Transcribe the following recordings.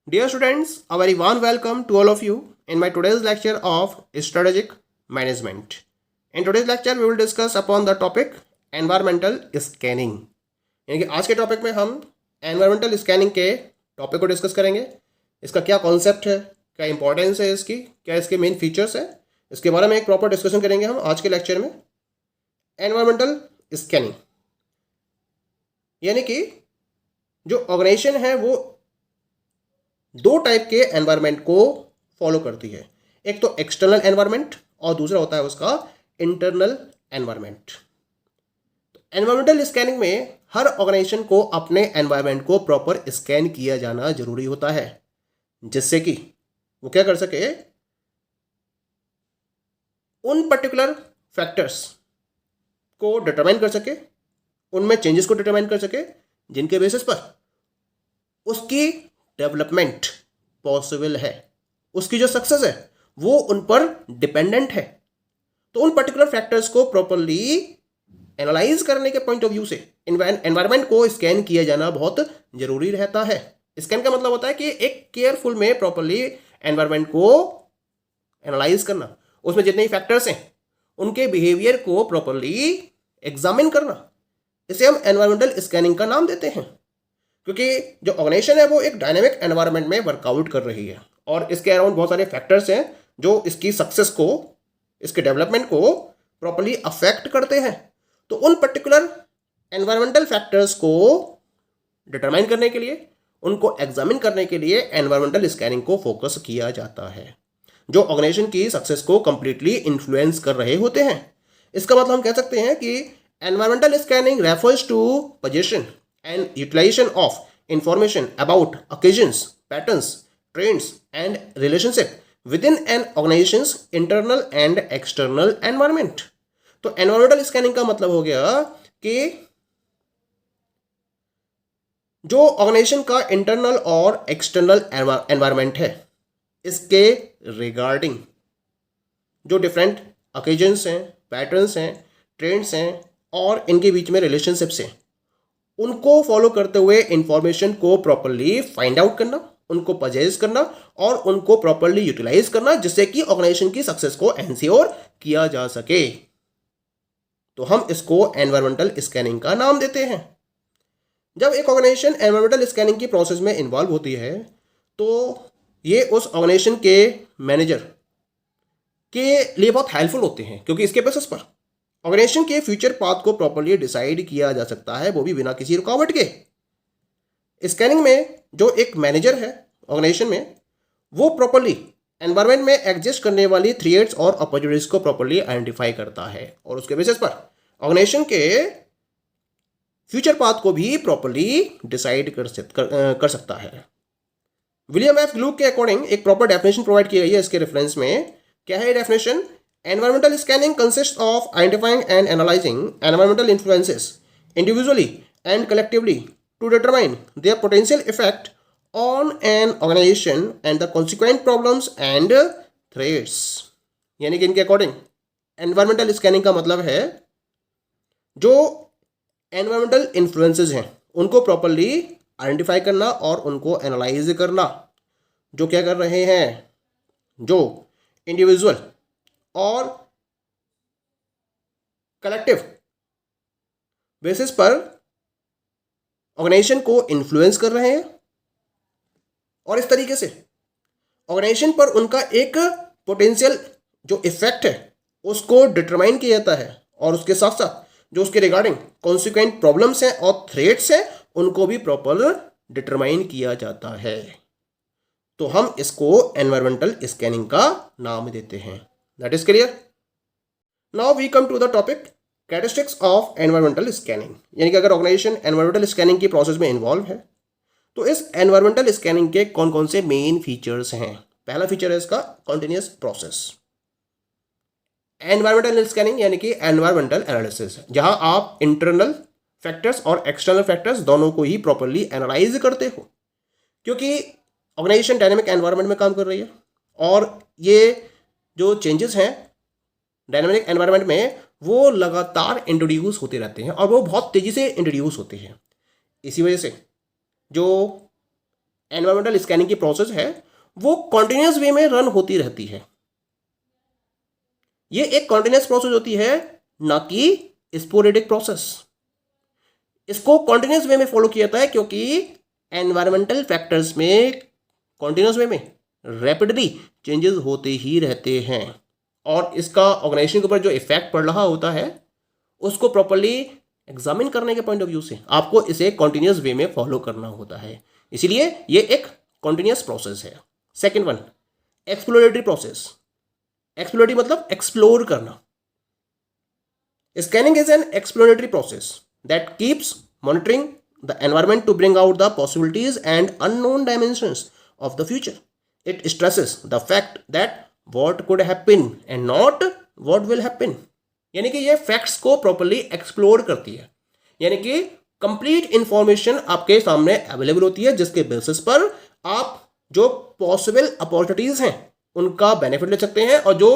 Dear students, a very warm welcome to all of you in my today's lecture of strategic management. In today's lecture, we will discuss upon the topic environmental scanning. यानी कि आज के topic में हम environmental scanning के topic को discuss करेंगे। इसका क्या कॉन्सेप्ट है, क्या इंपॉर्टेंस है इसकी, क्या इसके मेन फीचर्स है, इसके बारे में एक प्रॉपर डिस्कशन करेंगे हम आज के लेक्चर में। एनवायरमेंटल स्कैनिंग यानी कि जो ऑर्गेनाइजेशन है वो दो टाइप के एनवायरनमेंट को फॉलो करती है। एक तो एक्सटर्नल एनवायरनमेंट और दूसरा होता है उसका इंटरनल एनवायरनमेंट। तो एनवायरमेंटल स्कैनिंग में हर ऑर्गेनाइजेशन को अपने एनवायरनमेंट को प्रॉपर स्कैन किया जाना जरूरी होता है, जिससे कि वो क्या कर सके, उन पर्टिकुलर फैक्टर्स को डिटरमाइन कर सके, उनमें चेंजेस को डिटरमाइन कर सके जिनके बेसिस पर उसकी डेवलपमेंट पॉसिबल है, उसकी जो सक्सेस है वो उन पर डिपेंडेंट है। तो उन पर्टिकुलर फैक्टर्स को प्रॉपरली एनालाइज करने के पॉइंट ऑफ व्यू से एनवायरनमेंट को स्कैन किया जाना बहुत जरूरी रहता है। स्कैन का मतलब होता है कि एक केयरफुल में प्रॉपरली एनवायरनमेंट को एनालाइज करना, उसमें जितने ही फैक्टर्स हैं उनके बिहेवियर को प्रॉपरली एग्जामिन करना। इसे हम एनवायरमेंटल स्कैनिंग का नाम देते हैं, क्योंकि जो ऑर्गेनाइजेशन है वो एक डायनेमिक एनवायरनमेंट में वर्कआउट कर रही है और इसके अराउंड बहुत सारे फैक्टर्स हैं जो इसकी सक्सेस को, इसके डेवलपमेंट को प्रॉपर्ली अफेक्ट करते हैं। तो उन पर्टिकुलर एनवायरमेंटल फैक्टर्स को डिटरमाइन करने के लिए, उनको एग्जामिन करने के लिए एनवायरमेंटल स्कैनिंग को फोकस किया जाता है, जो ऑर्गेनाइजेशन की सक्सेस को कंप्लीटली इन्फ्लुएंस कर रहे होते हैं। इसका मतलब हम कह सकते हैं कि environmental scanning refers to position and utilization of information about occasions, patterns, trends and relationship within an organization's internal and external environment। तो environmental scanning का मतलब हो गया कि जो ऑर्गेनाइजेशन का इंटरनल और एक्सटर्नल एनवायरनमेंट है, इसके रिगार्डिंग जो डिफरेंट ओकेजन्स हैं, पैटर्न्स हैं, ट्रेंड्स हैं और इनके बीच में रिलेशनशिप्स हैं, उनको फॉलो करते हुए इंफॉर्मेशन को प्रॉपरली फाइंड आउट करना, उनको पजेस करना और उनको प्रॉपरली यूटिलाइज करना, जिससे कि ऑर्गेनाइजेशन की सक्सेस को एंश्योर किया जा सके। तो हम इसको एनवायरमेंटल स्कैनिंग का नाम देते हैं। जब एक ऑर्गेनाइजेशन एनवायरमेंटल स्कैनिंग की प्रोसेस में इन्वॉल्व होती है तो ये उस ऑर्गेनाइजेशन के मैनेजर के लिए बहुत हेल्पफुल होते हैं, क्योंकि इसके बेसिस पर ऑर्गेनाइजेशन के फ्यूचर पाथ को प्रॉपरली डिसाइड किया जा सकता है, वो भी बिना किसी रुकावट के। स्कैनिंग में जो एक मैनेजर है ऑर्गेनाइजेशन में, वो प्रॉपरली एनवायरनमेंट में एग्जिस्ट करने वाली थ्रेट्स और अपॉर्चुनिटीज को प्रॉपरली आइडेंटिफाई करता है और उसके बेसिस पर ऑर्गेनाइजेशन के फ्यूचर पाथ को भी प्रॉपरली डिसाइड कर सकता है। विलियम एफ ग्लूक के अकॉर्डिंग एक प्रॉपर डेफिनेशन प्रोवाइड की गई है इसके रेफरेंस में। क्या है definition? Environmental scanning consists of identifying and analyzing environmental influences individually and collectively to determine their potential effect on an organization and the consequent problems and threats। यानी कि इनके अकॉर्डिंग एनवायरमेंटल स्कैनिंग का मतलब है जो एनवायरमेंटल इन्फ्लुएंसेस हैं उनको properly identify करना और उनको एनालाइज करना, जो क्या कर रहे हैं, जो इंडिविजुअल और कलेक्टिव बेसिस पर ऑर्गेनाइजेशन को इन्फ्लुएंस कर रहे हैं और इस तरीके से ऑर्गेनाइजेशन पर उनका एक पोटेंशियल जो इफेक्ट है उसको डिटरमाइन किया जाता है और उसके साथ साथ जो उसके रिगार्डिंग कॉन्सिक्वेंट प्रॉब्लम्स हैं और थ्रेट्स हैं उनको भी प्रॉपर डिटरमाइन किया जाता है। तो हम इसको एनवायरमेंटल स्कैनिंग का नाम देते हैं। That is clear? Now we come to the topic characteristics of environmental scanning। यानी कि अगर ऑर्गेनाइजेशन एनवायरमेंटल स्कैनिंग की प्रोसेस में इन्वॉल्व है तो इस एनवायरमेंटल स्कैनिंग के कौन कौन से मेन फीचर्स हैं। पहला फीचर है इसका कॉन्टिन्यूस प्रोसेस। एनवायरमेंटल स्कैनिंग यानी कि एनवायरमेंटल एनालिसिस, जहां आप इंटरनल फैक्टर्स और एक्सटर्नल फैक्टर्स दोनों को ही प्रॉपरली एनालाइज करते हो, क्योंकि ऑर्गेनाइजेशन डायनेमिक एनवायरनमेंट में काम कर रही है और ये जो चेंजेस हैं डायनामिक एनवायरनमेंट में वो लगातार इंट्रोड्यूस होते रहते हैं और वो बहुत तेज़ी से इंट्रोड्यूस होते हैं। इसी वजह से जो एनवायरमेंटल स्कैनिंग की प्रोसेस है वो कॉन्टिन्यूस वे में रन होती रहती है। ये एक कॉन्टिन्यूस प्रोसेस होती है, ना कि स्पोरेडिक प्रोसेस। इसको कॉन्टिन्यूस वे में फॉलो किया जाता है क्योंकि एनवायरमेंटल फैक्टर्स में कॉन्टिन्यूस वे में रैपिडली चेंजेस होते ही रहते हैं और इसका ऑर्गेनाइजेशन के ऊपर जो इफेक्ट पड़ रहा होता है उसको प्रॉपरली एग्जामिन करने के पॉइंट ऑफ व्यू से आपको इसे कॉन्टिन्यूस वे में फॉलो करना होता है, इसीलिए ये एक कॉन्टिन्यूस प्रोसेस है। Second one, exploratory process. Exploratory मतलब एक्सप्लोर करना। Scanning is an exploratory process that keeps monitoring the environment to bring out the possibilities and unknown dimensions of the future. It stresses the fact that what could happen and not what will happen. यानी कि ये facts को properly explore करती है, यानी कि complete information आपके सामने अवेलेबल होती है जिसके बेसिस पर आप जो पॉसिबल अपॉर्चुनिटीज हैं उनका बेनिफिट ले सकते हैं और जो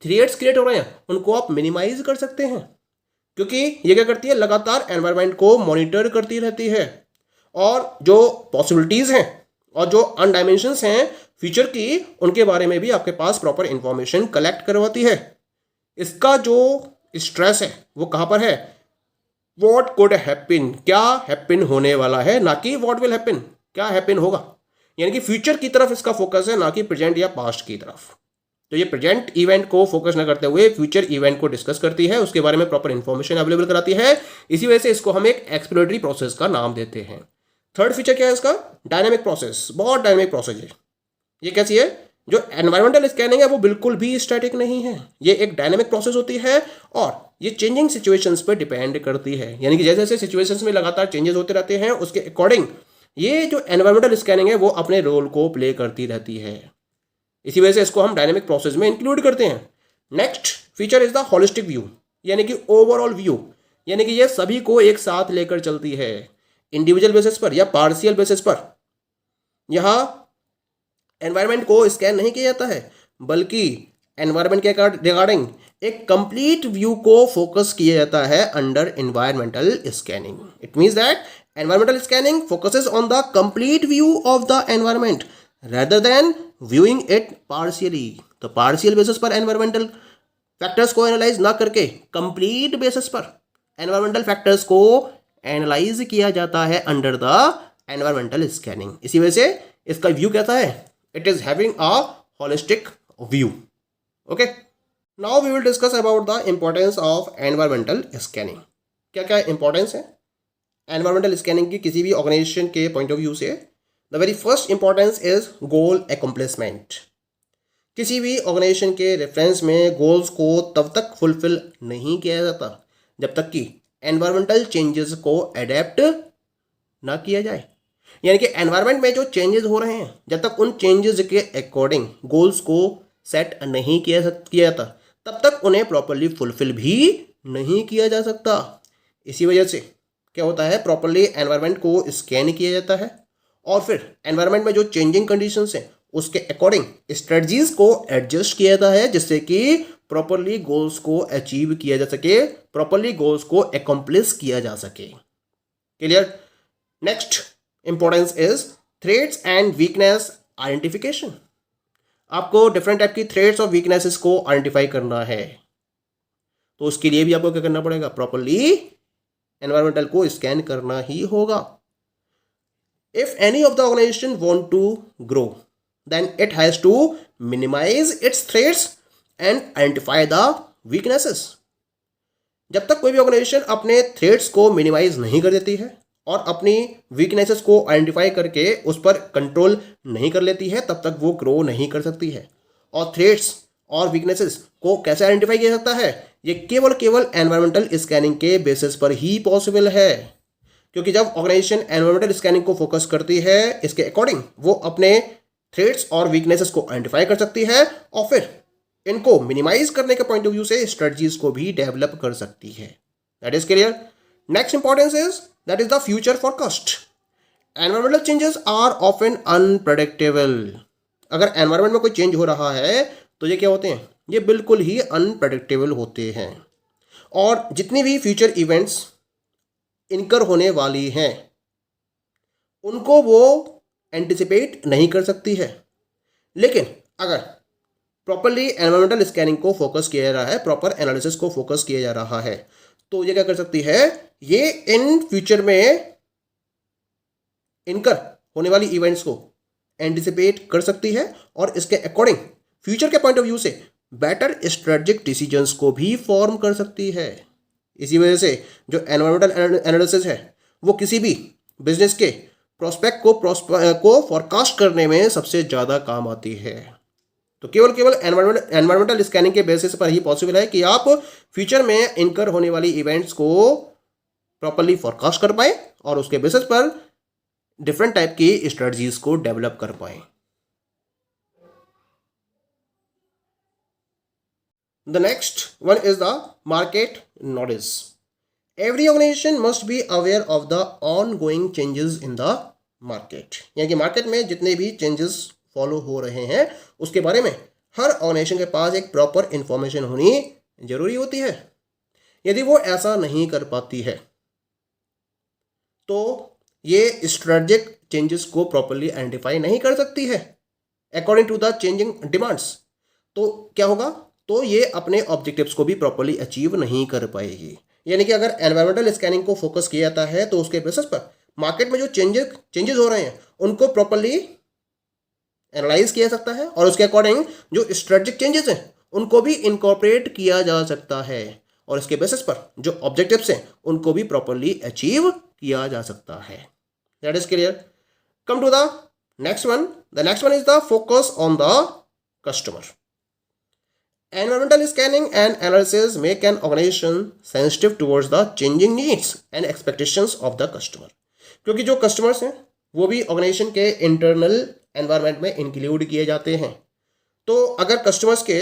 थ्रेट्स क्रिएट हो रहे हैं उनको आप मिनिमाइज कर सकते हैं, क्योंकि ये क्या करती है, लगातार एनवायरनमेंट को मॉनिटर करती रहती है और जो पॉसिबिलिटीज़ हैं और जो अनडायमेंशंस हैं फ्यूचर की उनके बारे में भी आपके पास प्रॉपर इंफॉर्मेशन कलेक्ट करवाती है। इसका जो स्ट्रेस है वो कहाँ पर है, व्हाट कुड हैपन, क्या हैपन होने वाला है, ना कि व्हाट विल हैपन, क्या हैपन होगा। यानी कि फ्यूचर की तरफ इसका फोकस है, ना कि प्रेजेंट या पास्ट की तरफ। तो ये प्रेजेंट इवेंट को फोकस न करते हुए फ्यूचर इवेंट को डिस्कस करती है, उसके बारे में प्रॉपर इंफॉर्मेशन अवेलेबल कराती है। इसी वजह से इसको हम एक एक्सप्लोरेटरी प्रोसेस का नाम देते हैं। थर्ड फीचर क्या है इसका, डायनामिक प्रोसेस। बहुत डायनामिक प्रोसेस है। ये कैसी है, जो एनवायरमेंटल स्कैनिंग है वो बिल्कुल भी स्टैटिक नहीं है, ये एक डायनामिक प्रोसेस होती है और ये चेंजिंग सिचुएशंस पर डिपेंड करती है। यानी कि जैसे जैसे सिचुएशंस में लगातार चेंजेस होते रहते हैं उसके अकॉर्डिंग ये जो एनवायरमेंटल स्कैनिंग है वो अपने रोल को प्ले करती रहती है। इसी वजह से इसको हम डायनेमिक प्रोसेस में इंक्लूड करते हैं। Next feature is the holistic view, यानी कि ओवरऑल व्यू, यानी कि ये सभी को एक साथ लेकर चलती है, इंडिविजुअल बेसिस पर या पार्शियल बेसिस पर। यहाँ एनवायरनमेंट को स्कैन नहीं किया जाता है बल्कि एनवायरनमेंट के रिगार्डिंग एक कंप्लीट व्यू को फोकस किया जाता है under environmental scanning. It means that environmental scanning focuses on the complete view of the environment rather than viewing it partially। तो पार्शियल बेसिस पर एनवायरमेंटल फैक्टर्स को एनालाइज ना करके कंप्लीट बेसिस पर एनवायरमेंटल फैक्टर्स को एनालाइज किया जाता है अंडर द एनवायरमेंटल स्कैनिंग। इसी वजह से इसका व्यू कैसा है, it is having a holistic view. Okay, now we will discuss about the importance of environmental scanning. क्या क्या इंपॉर्टेंस है एनवायरमेंटल स्कैनिंग की किसी भी ऑर्गेनाइजेशन के पॉइंट ऑफ व्यू से। The very first importance is goal accomplishment. किसी भी ऑर्गेनाइजेशन के रेफरेंस में गोल्स को तब तक फुलफिल नहीं किया जाता जब तक कि एनवायरमेंटल चेंजेस को अडेप्ट ना किया जाए। यानी कि एनवायरमेंट में जो चेंजेस हो रहे हैं जब तक उन चेंजेस के अकॉर्डिंग गोल्स को सेट नहीं किया जाता तब तक उन्हें प्रॉपरली फुलफिल भी नहीं किया जा सकता। इसी वजह से क्या होता है, प्रॉपरली एनवायरमेंट को स्कैन किया जाता है और फिर एनवायरनमेंट में जो चेंजिंग कंडीशंस हैं उसके अकॉर्डिंग स्ट्रेटजीज को एडजस्ट किया जाता है जिससे कि प्रॉपरली गोल्स को अचीव किया जा सके, प्रॉपरली गोल्स को अकम्प्लिश किया जा सके। Clear. Next importance is threats and weakness identification. आपको डिफरेंट टाइप की थ्रेट्स और वीकनेसेस को आइडेंटिफाई करना है, तो उसके लिए भी आपको क्या करना पड़ेगा, प्रॉपरली एनवायरमेंटल को स्कैन करना ही होगा। If any of the organization want to grow, then it has to minimize its threats and identify the weaknesses। जब तक कोई भी ऑर्गेनाइजेशन अपने थ्रेट्स को मिनिमाइज नहीं कर देती है और अपनी वीकनेसेस को आइडेंटिफाई करके उस पर कंट्रोल नहीं कर लेती है तब तक वो ग्रो नहीं कर सकती है। और थ्रेट्स और वीकनेसेस को कैसे आइडेंटिफाई किया जाता है, ये केवल एनवायरमेंटल स्कैनिंग के बेसिस पर ही पॉसिबल है। क्योंकि जब ऑर्गेनाइजेशन एनवायरमेंटल स्कैनिंग को फोकस करती है इसके अकॉर्डिंग वो अपने थ्रेट्स और वीकनेसेस को आइडेंटिफाई कर सकती है और फिर इनको मिनिमाइज करने के पॉइंट ऑफ व्यू से स्ट्रेटजीज को भी डेवलप कर सकती है। That is clear. Next importance is that is the future forecast. Environmental changes are often unpredictable. अगर एनवायरमेंट में कोई चेंज हो रहा है तो ये क्या होते हैं, ये बिल्कुल ही अनप्रेडिक्टेबल होते हैं और जितनी भी फ्यूचर इवेंट्स इनकर होने वाली हैं उनको वो एंटिसिपेट नहीं कर सकती है। लेकिन अगर प्रॉपरली एनवायरमेंटल स्कैनिंग को फोकस किया जा रहा है, प्रॉपर एनालिसिस को फोकस किया जा रहा है, तो ये क्या कर सकती है, ये इन फ्यूचर में इनकर होने वाली इवेंट्स को एंटिसिपेट कर सकती है और इसके अकॉर्डिंग फ्यूचर के पॉइंट ऑफ व्यू से बेटर स्ट्रेटेजिक डिसीजंस को भी फॉर्म कर सकती है। इसी वजह से जो एनवायरमेंटल एनालिसिस है वो किसी भी बिजनेस के प्रोस्पेक्ट को फॉरकास्ट करने में सबसे ज़्यादा काम आती है। तो केवल केवल एनवायरमेंटल स्कैनिंग के बेसिस पर ही पॉसिबल है कि आप फ्यूचर में इनकर होने वाली इवेंट्स को प्रॉपरली फॉरकास्ट कर पाए और उसके बेसिस पर डिफरेंट टाइप की स्ट्रेटजीज को डेवलप कर पाए। The next one is the market knowledge. Every organization must be aware of the ongoing changes in the market. यानी कि मार्केट में जितने भी चेंजेस फॉलो हो रहे हैं उसके बारे में हर ऑर्गेनाइजेशन के पास एक प्रॉपर इंफॉर्मेशन होनी जरूरी होती है। यदि वो ऐसा नहीं कर पाती है तो ये स्ट्रेटेजिक चेंजेस को प्रॉपरली आइडेंटिफाई नहीं कर सकती है according to the changing demands. तो क्या होगा, तो ये अपने ऑब्जेक्टिव्स को भी प्रॉपरली अचीव नहीं कर पाएगी। यानी कि अगर एनवायरमेंटल स्कैनिंग को फोकस किया जाता है तो उसके बेसिस पर मार्केट में जो चेंजेस हो रहे हैं उनको प्रॉपरली एनालाइज किया जा सकता है और उसके अकॉर्डिंग जो स्ट्रेटेजिक चेंजेस हैं उनको भी इनकॉर्पोरेट किया जा सकता है और इसके बेसिस पर जो ऑब्जेक्टिव्स हैं उनको भी प्रॉपरली अचीव किया जा सकता है। That is clear. Come to the next one. The next one is the focus on the customer. Environmental scanning and analysis make an organization sensitive towards the changing needs and expectations of the customer. क्योंकि जो customers हैं वो भी organisation के internal environment में include किए जाते हैं। तो अगर कस्टमर्स के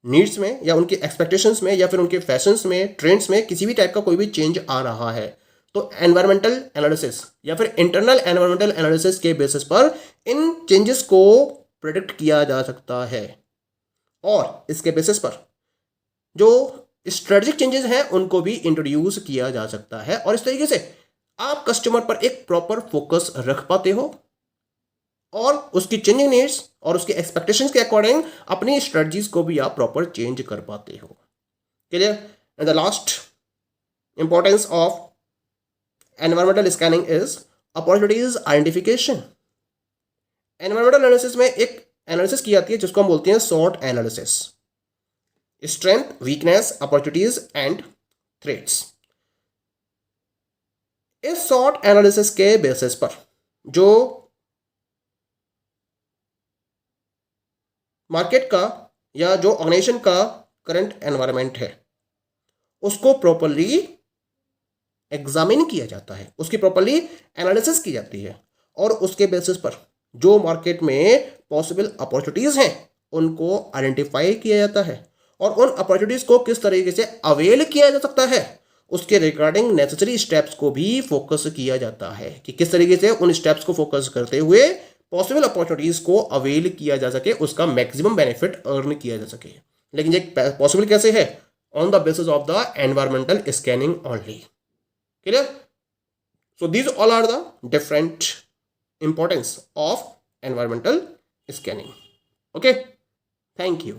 नीड्स में या उनके एक्सपेक्टेशंस में या फिर उनके फैशंस में, ट्रेंड्स में किसी भी टाइप का कोई भी चेंज आ रहा है तो एनवायरमेंटल एनालिसिस या फिर इंटरनल एनवायरमेंटल एनालिसिस के बेसिस पर इन चेंजेस को प्रेडिक्ट किया जा सकता है और इसके बेसिस पर जो स्ट्रेटेजिक चेंजेस हैं उनको भी इंट्रोड्यूस किया जा सकता है और इस तरीके से आप कस्टमर पर एक प्रॉपर फोकस रख पाते हो और उसकी चेंजिंग नीड्स और उसके एक्सपेक्टेशंस के अकॉर्डिंग अपनी स्ट्रेटजीज को भी आप प्रॉपर चेंज कर पाते हो। Clear. And the last importance of environmental scanning is opportunities identification. Environmental analysis में एक एनालिसिस की जाती है जिसको हम बोलते हैं सॉट analysis. Strength, weakness, opportunities and threats. इस सॉट एनालिसिस के बेसिस पर जो मार्केट का या जो ऑर्गेनाइजेशन का करंट एनवायरनमेंट है उसको प्रॉपरली एग्जामिन किया जाता है, उसकी प्रॉपरली एनालिसिस की जाती है और उसके बेसिस पर जो मार्केट में पॉसिबल अपॉर्चुनिटीज़ हैं उनको आइडेंटिफाई किया जाता है और उन अपॉर्चुनिटीज़ को किस तरीके से अवेल किया जा सकता है उसके रिगार्डिंग नेसेसरी स्टेप्स को भी फोकस किया जाता है कि किस तरीके से उन स्टेप्स को फोकस करते हुए पॉसिबल अपॉर्चुनिटीज़ को अवेल किया जा सके, उसका मैक्सिमम बेनिफिट अर्न किया जा सके। लेकिन ये पॉसिबल कैसे है? On the basis of the environmental scanning only. Clear. So these all are the different importance of environmental scanning. Okay, thank you.